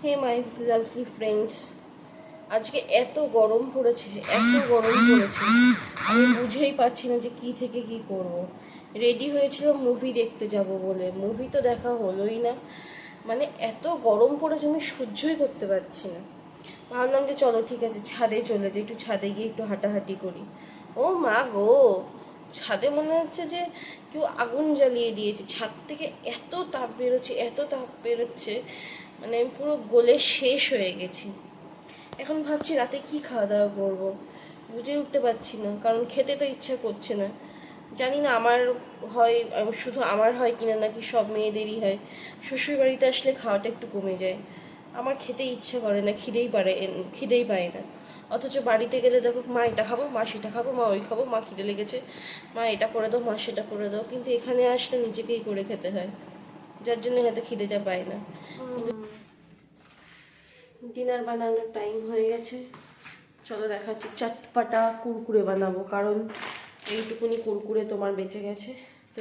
Hey my lovely friends, আজকে এত গরম পড়েছে, এত গরম পড়েছে, আমি বুঝেই পাচ্ছি না যে কি থেকে কি করব। রেডি হয়েছিলাম মুভি দেখতে যাব বলে, মুভি তো দেখা হলোই না। মানে এত গরম পড়েছে, আমি সহ্যই করতে পারছি না। ভাবলাম যে চলো ঠিক আছে, ছাদে চলে যাই, একটু ছাদে গিয়ে একটু হাঁটাহাঁটি করি। ও মা গো, ছাদে মনে হচ্ছে যে কেউ আগুন জ্বালিয়ে দিয়েছে। ছাদ থেকে এত তাপ বেরোচ্ছে, এত তাপ বেরোচ্ছে, মানে আমি পুরো গলে শেষ হয়ে গেছি। এখন ভাবছি রাতে কি খাওয়া দাওয়া করবো, বুঝে উঠতে পারছি না, কারণ খেতে তো ইচ্ছা করছে না। জানি না আমার হয়, শুধু আমার হয় কিনা, নাকি সব মেয়েদেরই হয়। শ্বশুর বাড়িতে আসলে খাওয়াটা একটু কমে যায়, আমার খেতে ইচ্ছা করে না, খিদেই পায় না। অথচ বাড়িতে গেলে দেখো, মা এটা খাবো, মা সেটা খাবো, মা ওই খাবো, মা খিদে লেগেছে, মা এটা করে দাও, মা সেটা করে দাও। কিন্তু এখানে আসলে নিজেকেই করে খেতে হয়, যার জন্য হয়তো খিদেটা পায় না। ডিনার বানানোর টাইম হয়ে গেছে, চলো দেখাচ্ছি। চটপাটা কুরকুরে বানাবো, কারণ এইটুকুনি কুরকুরে তোমার বেঁচে গেছে। তো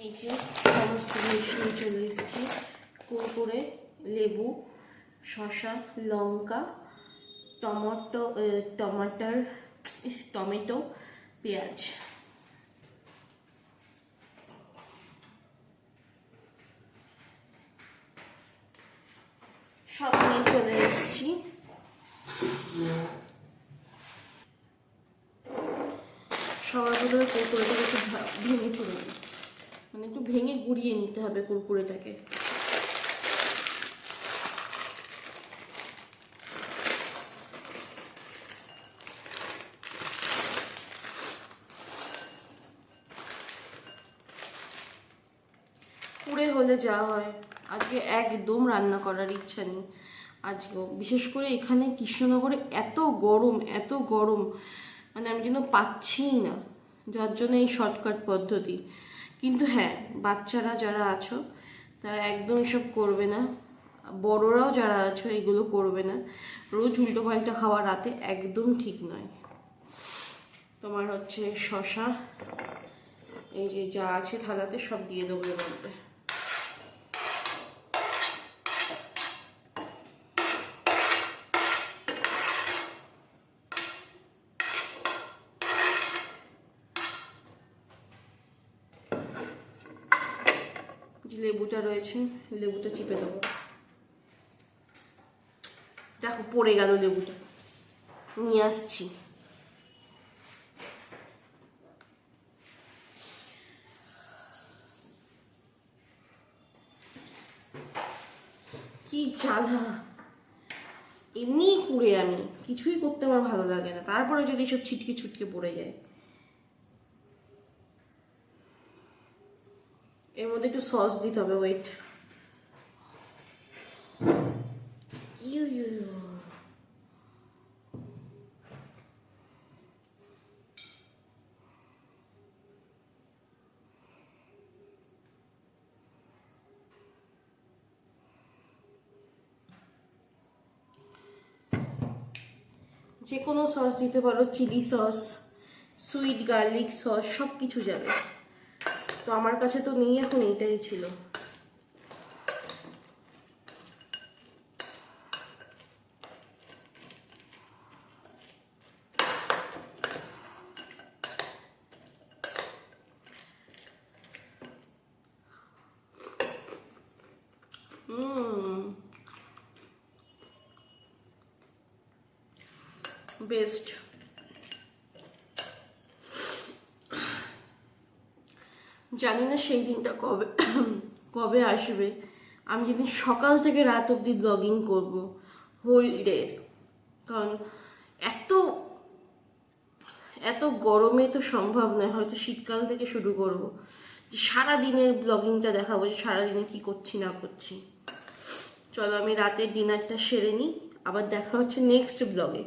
এই যে সমস্ত জিনিস নিয়ে চলে এসেছি। কুরকুরে, লেবু, শসা, লঙ্কা, টমেটো, পেঁয়াজ। সব নিয়ে চলে এসেছি। সবার প্রথমে কুরকুরেটাকে একটু ভেঙে চলে দিই, মানে একটু ভেঙে গুঁড়িয়ে নিতে হবে কুরকুরেটাকে। কুড়ে হলে যা হয়। আজকে একদম রান্না করার ইচ্ছা নেই আজকেও, বিশেষ করে এখানে কৃষ্ণনগরে এত গরম, এত গরম, মানে আমি যেন পাচ্ছিই না, যার জন্য এই শর্টকাট পদ্ধতি। কিন্তু হ্যাঁ, বাচ্চারা যারা আছো তারা একদম এসব করবে না, বড়রাও যারা আছো এগুলো করবে না। রোজ উল্টো পাল্টা খাওয়া রাতে একদম ঠিক নয়। তোমার হচ্ছে শশা, এই যে যা আছে থালাতে সব দিয়ে দেবো এর মধ্যে। যে লেবুটা রয়েছে, লেবুটা চিপে দেবো। দেখো পড়ে গেল লেবুটা, নিয়ে আসছি। কি জ্বালা, এমনি কুড়ে, আমি কিছুই করতে আমার ভালো লাগে না, তারপরে যদি সব ছিটকে ছুটকে পড়ে যায়। এর মধ্যে একটু সস দিতে হবে, ওয়েট। যে কোনো সস দিতে পারো, chilli sauce, sweet garlic sauce, সব কিছু যাবে। তো আমার কাছে তো নেই, এখন এইটাই ছিল। বেস্ট। জানি না সেই দিনটা কবে কবে আসবে, আমি যেদিন সকাল থেকে রাত অবধি ব্লগিং করব, হোল ডে। কারণ এত এত গরমে তো সম্ভব নয়, হয়তো শীতকাল থেকে শুরু করব, যে সারাদিনের ব্লগিংটা দেখাবো যে সারাদিনে কি করছি না করছি। চলো আমি রাতের ডিনারটা সেরে নিই, আবার দেখা হচ্ছে নেক্সট ব্লগে।